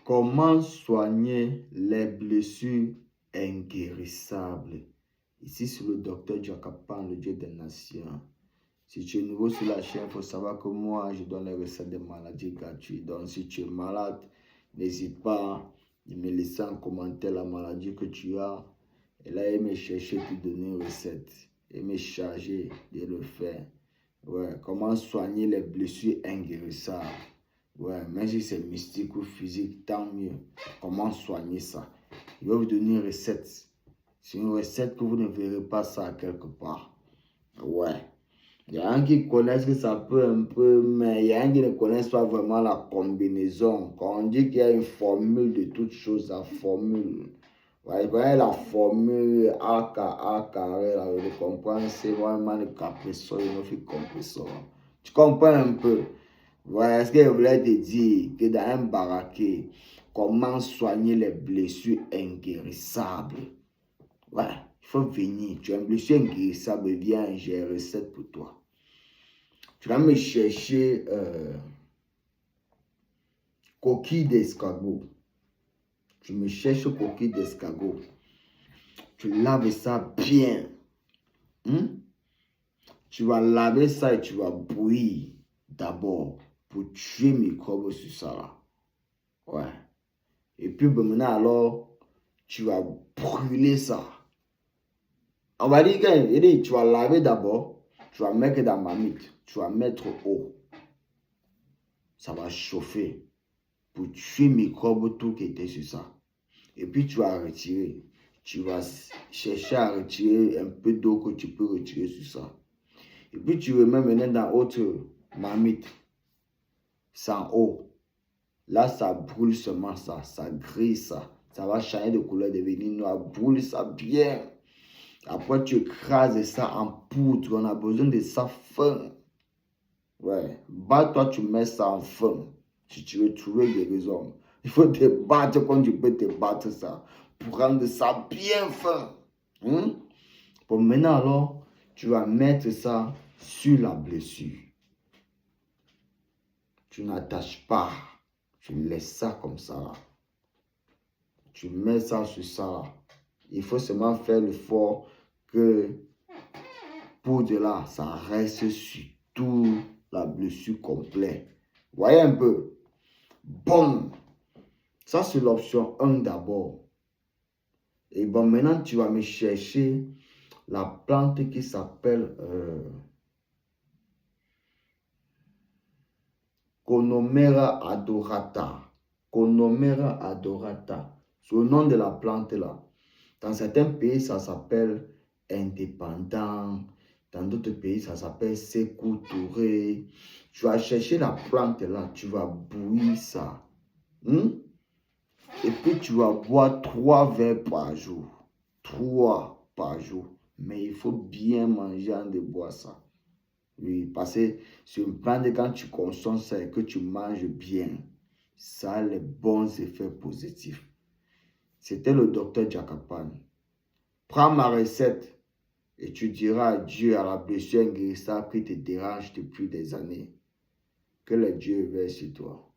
Comment soigner les blessures inguérissables? Ici, c'est le docteur Jakapan, le Dieu des nations. Si tu es nouveau sur la chaîne, il faut savoir que moi, je donne les recettes des maladies gratuites. Donc, si tu es malade, n'hésite pas de me laisser en commentaire la maladie que tu as. Et là, il me chercher pour donner une recette. Et me charger de le faire. Ouais, comment soigner les blessures inguérissables? Ouais, même si c'est mystique ou physique, tant mieux. Comment soigner ça? Je vais vous donner une recette. C'est une recette que vous ne verrez pas ça quelque part. Ouais. Il y a un qui connaissent que ça peut un peu, mais il y a un qui ne connaissent pas vraiment la combinaison. Quand on dit qu'il y a une formule de toute chose, la formule. Ouais, il connaît la formule A carré, là, je comprends, c'est vraiment le compresseur, il me fait compresseur. Tu comprends un peu? Voilà ce que je voulais te dire, que dans un baraquet, comment soigner les blessures inguérissables. Ouais, il faut venir. Tu as une blessure inguérissable, viens, j'ai une recette pour toi. Tu vas me chercher coquille d'escargot. Tu me cherches coquille d'escargot. Tu laves ça bien. Tu vas laver ça et tu vas bouillir d'abord pour tuer les microbes sur ça là. Ouais. Et puis maintenant alors, tu vas brûler ça. On va dire que tu vas laver d'abord, tu vas mettre dans ma marmite, tu vas mettre eau. Ça va chauffer pour tuer les microbes tout qui était sur ça. Et puis tu vas retirer. Tu vas chercher à retirer un peu d'eau que tu peux retirer sur ça. Et puis tu remets maintenant dans autre marmite, sans eau. Là, ça brûle seulement ça, ça grille ça. Ça va changer de couleur, devenir noir. Brûle ça bien. Après, tu écrases ça en poudre. On a besoin de ça fin. Ouais. Bats-toi, tu mets ça en fin. Si tu veux trouver des raisons. Il faut te battre comme tu peux te battre ça. Pour rendre ça bien fin. Bon, maintenant alors, tu vas mettre ça sur la blessure. Tu n'attaches pas. Tu laisses ça comme ça. Tu mets ça sur ça. Il faut seulement faire l'effort que pour de là, ça reste sur toute la blessure complète. Voyez un peu. Bon. Ça, c'est l'option 1 d'abord. Et bon, maintenant, tu vas me chercher la plante qui s'appelle Conomera adorata. Conomera adorata. C'est le nom de la plante là. Dans certains pays, ça s'appelle indépendant. Dans d'autres pays, ça s'appelle Sékou Touré. Tu vas chercher la plante là, tu vas bouillir ça. Et puis tu vas boire 3 verres par jour. 3 par jour. Mais il faut bien manger avant de boire ça. Oui, parce que c'est une plante quand tu consommes ça et que tu manges bien, ça a les bons effets positifs. C'était le docteur Jakapan. Prends ma recette et tu diras adieu à la blessure inguérissable qui te dérange depuis des années. Que le Dieu veille sur toi.